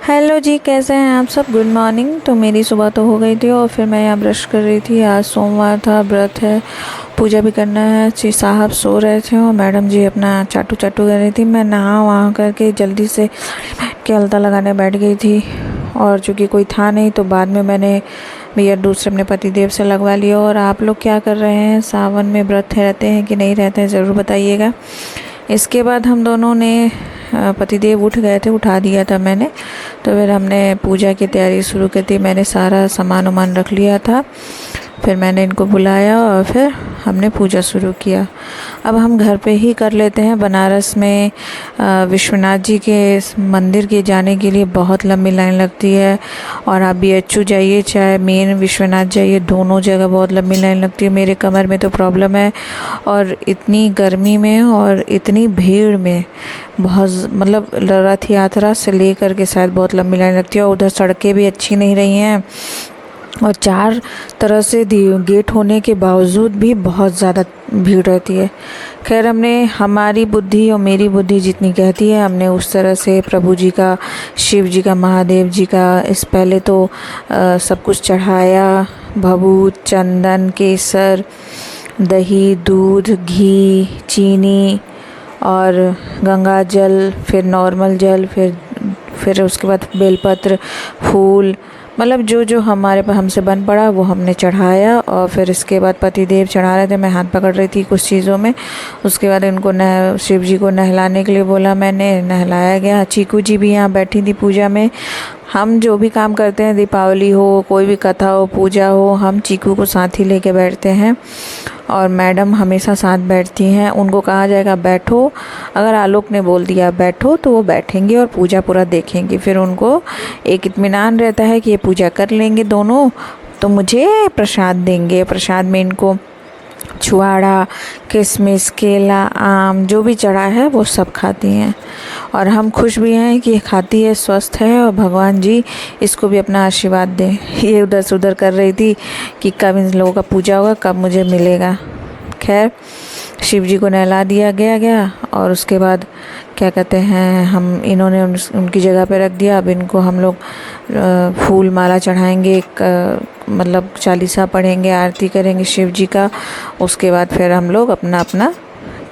Hello जी, कैसे हैं आप सब। Good morning. तो मेरी सुबह तो हो गई थी और फिर मैं यहाँ ब्रश कर रही थी। आज सोमवार था, व्रत है, पूजा भी करना है। जी साहब सो रहे थे और मैडम जी अपना चाटू चाटू कर रही थी। मैं नहा वहाँ करके जल्दी से के अलता लगाने बैठ गई थी। और चूँकि कोई था नहीं तो बाद में मैंने भैया दूसरे अपने पतिदेव से लगवा लिया। और आप लोग क्या कर रहे हैं, सावन में व्रत रहते हैं कि नहीं रहते हैं, ज़रूर बताइएगा। इसके बाद हम दोनों ने पतिदेव उठ गए थे, उठा दिया था मैंने। तो फिर हमने पूजा की तैयारी शुरू की थी। मैंने सारा सामान वामान रख लिया था। फिर मैंने इनको बुलाया और फिर हमने पूजा शुरू किया। अब हम घर पे ही कर लेते हैं। बनारस में विश्वनाथ जी के मंदिर के जाने के लिए बहुत लंबी लाइन लगती है। और आप BHU जाइए चाहे मेन विश्वनाथ जाइए, दोनों जगह बहुत लंबी लाइन लगती है। मेरे कमर में तो प्रॉब्लम है और इतनी गर्मी में और इतनी भीड़ में बहुत मतलब रथ यात्रा से लेकर के शायद बहुत लंबी लाइन लगती है। और उधर सड़कें भी अच्छी नहीं रही हैं और चार तरह से गेट होने के बावजूद भी बहुत ज़्यादा भीड़ रहती है। खैर, हमने हमारी बुद्धि और मेरी बुद्धि जितनी कहती है हमने उस तरह से प्रभु जी का, शिव जी का, महादेव जी का इस पहले तो सब कुछ चढ़ाया। भभूत, चंदन, केसर, दही, दूध, घी, चीनी और गंगा जल, फिर नॉर्मल जल, फिर उसके बाद बेलपत्र, फूल, मतलब जो जो हमारे पर हमसे बन पड़ा वो हमने चढ़ाया। और फिर इसके बाद पतिदेव चढ़ा रहे थे, मैं हाथ पकड़ रही थी कुछ चीज़ों में। उसके बाद इनको शिव जी को नहलाने के लिए बोला, मैंने नहलाया गया। चीकू जी भी यहाँ बैठी थी पूजा में। हम जो भी काम करते हैं, दीपावली हो, कोई भी कथा हो, पूजा हो, हम चीकू को साथ ही लेके बैठते हैं। और मैडम हमेशा साथ बैठती हैं। उनको कहा जाएगा बैठो, अगर आलोक ने बोल दिया बैठो तो वो बैठेंगी और पूजा पूरा देखेंगी। फिर उनको एक इत्मीनान रहता है कि ये पूजा कर लेंगे दोनों तो मुझे प्रसाद देंगे। प्रसाद में इनको छुआड़ा, किशमिश, केला, आम जो भी चढ़ा है वो सब खाती हैं। और हम खुश भी हैं कि खाती है, स्वस्थ है। और भगवान जी इसको भी अपना आशीर्वाद दें। ये उधर से उधर कर रही थी कि कब इन लोगों का पूजा होगा, कब मुझे मिलेगा। खैर, शिव जी को नहला दिया गया और उसके बाद क्या कहते हैं, हम इन्होंने उनकी जगह पे रख दिया। अब इनको हम लोग फूल माला चढ़ाएंगे, मतलब चालीसा पढ़ेंगे, आरती करेंगे शिव जी का। उसके बाद फिर हम लोग अपना अपना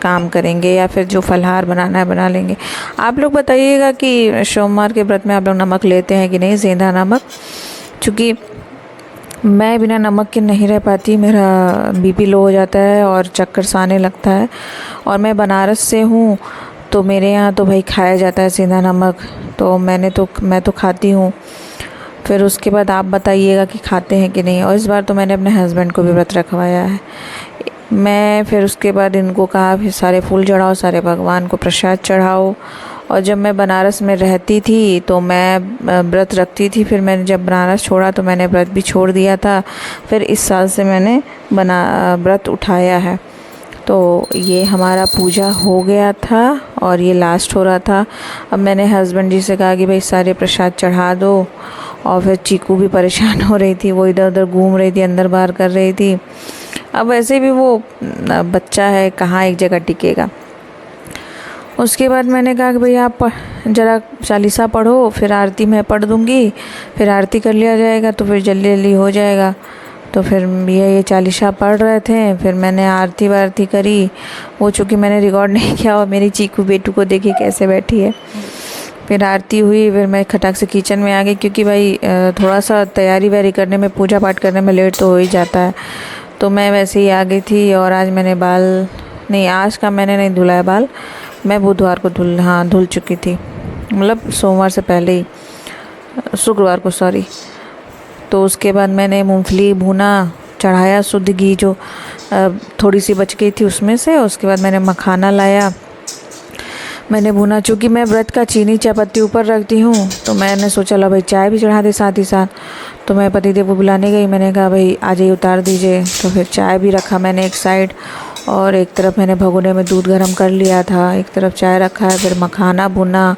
काम करेंगे या फिर जो फलहार बनाना है बना लेंगे। आप लोग बताइएगा कि सोमवार के व्रत में आप लोग नमक लेते हैं कि नहीं, सेंधा नमक। चूँकि मैं बिना नमक के नहीं रह पाती, मेरा BP लो हो जाता है और चक्कर सा आने लगता है। और मैं बनारस से हूँ तो मेरे यहाँ तो भाई खाया जाता है सेंधा नमक, तो मैं तो खाती हूँ। फिर उसके बाद आप बताइएगा कि खाते हैं कि नहीं। और इस बार तो मैंने अपने हस्बैंड को भी व्रत रखवाया है। मैं फिर उसके बाद इनको कहा फिर सारे फूल चढ़ाओ, सारे भगवान को प्रसाद चढ़ाओ। और जब मैं बनारस में रहती थी तो मैं व्रत रखती थी। फिर मैंने जब बनारस छोड़ा तो मैंने व्रत भी छोड़ दिया था। फिर इस साल से मैंने व्रत उठाया है। तो ये हमारा पूजा हो गया था और ये लास्ट हो रहा था। अब मैंने हस्बैंड जी से कहा कि भाई सारे प्रसाद चढ़ा दो। और फिर चीकू भी परेशान हो रही थी, वो इधर उधर घूम रही थी, अंदर बाहर कर रही थी। अब वैसे भी वो बच्चा है, कहाँ एक जगह टिकेगा। उसके बाद मैंने कहा कि भाई आप ज़रा चालीसा पढ़ो, फिर आरती मैं पढ़ दूँगी, फिर आरती कर लिया जाएगा तो फिर जल्दी जल्दी हो जाएगा। तो फिर ये चालीसा पढ़ रहे थे, फिर मैंने आरती वारती करी। वो चूँकि मैंने रिकॉर्ड नहीं किया और मेरी चीकू बेटू को देखी कैसे बैठी है। फिर आरती हुई, फिर मैं खटाक से किचन में आ गई क्योंकि भाई थोड़ा सा तैयारी वैयारी करने में, पूजा पाठ करने में लेट तो हो ही जाता है। तो मैं वैसे ही आ गई थी। और आज मैंने आज का मैंने नहीं धुला है बाल। मैं बुधवार को धुल चुकी थी, मतलब सोमवार से पहले ही, शुक्रवार को सॉरी। तो उसके बाद मैंने मूंगफली भुना, चढ़ाया शुद्ध घी जो थोड़ी सी बच गई थी उसमें से। उसके बाद मैंने मखाना लाया, मैंने भुना। चूँकि मैं व्रत का चीनी चायपत्ती ऊपर रखती हूँ तो मैंने सोचा ला भाई चाय भी चढ़ा दे साथ ही साथ। तो मैं पतिदेव को बुलाने गई, मैंने कहा भाई आ जाइए उतार दीजिए। तो फिर चाय भी रखा मैंने एक साइड, और एक तरफ मैंने भगोने में दूध गर्म कर लिया था, एक तरफ चाय रखा है। फिर मखाना भुना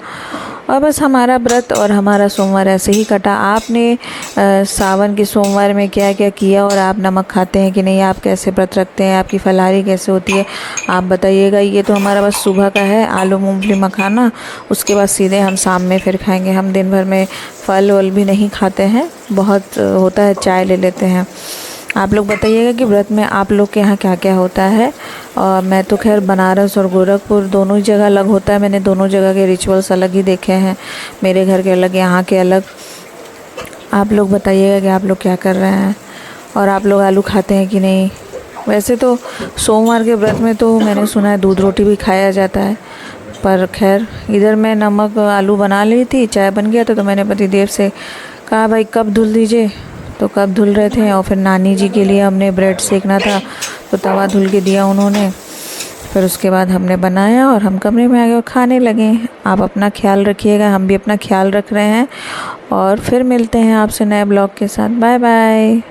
और बस हमारा व्रत और हमारा सोमवार ऐसे ही कटा। आपने सावन के सोमवार में क्या क्या किया, और आप नमक खाते हैं कि नहीं, आप कैसे व्रत रखते हैं, आपकी फलाहारी कैसे होती है, आप बताइएगा। ये तो हमारा बस सुबह का है, आलू मूंगफली मखाना। उसके बाद सीधे हम शाम में फिर खाएंगे। हम दिन भर में फल वल भी नहीं खाते हैं, बहुत होता है चाय ले लेते हैं। आप लोग बताइएगा कि व्रत में आप लोग के यहाँ क्या क्या होता है। और मैं तो खैर बनारस और गोरखपुर दोनों ही जगह अलग होता है, मैंने दोनों जगह के रिचुअल्स अलग ही देखे हैं, मेरे घर के अलग, यहाँ के अलग। आप लोग बताइएगा कि आप लोग क्या कर रहे हैं, और आप लोग आलू खाते हैं कि नहीं। वैसे तो सोमवार के व्रत में तो मैंने सुना है दूध रोटी भी खाया जाता है, पर खैर इधर मैं नमक आलू बना ली थी, चाय बन गया था, तो मैंने पति देव से कहा भाई कब धुल दीजिए, तो कब धुल रहे थे। और फिर नानी जी के लिए हमने ब्रेड सेकना था, तो तवा धुल के दिया उन्होंने। फिर उसके बाद हमने बनाया और हम कमरे में आ गए और खाने लगे। आप अपना ख्याल रखिएगा, हम भी अपना ख्याल रख रहे हैं, और फिर मिलते हैं आपसे नए ब्लॉग के साथ। Bye bye.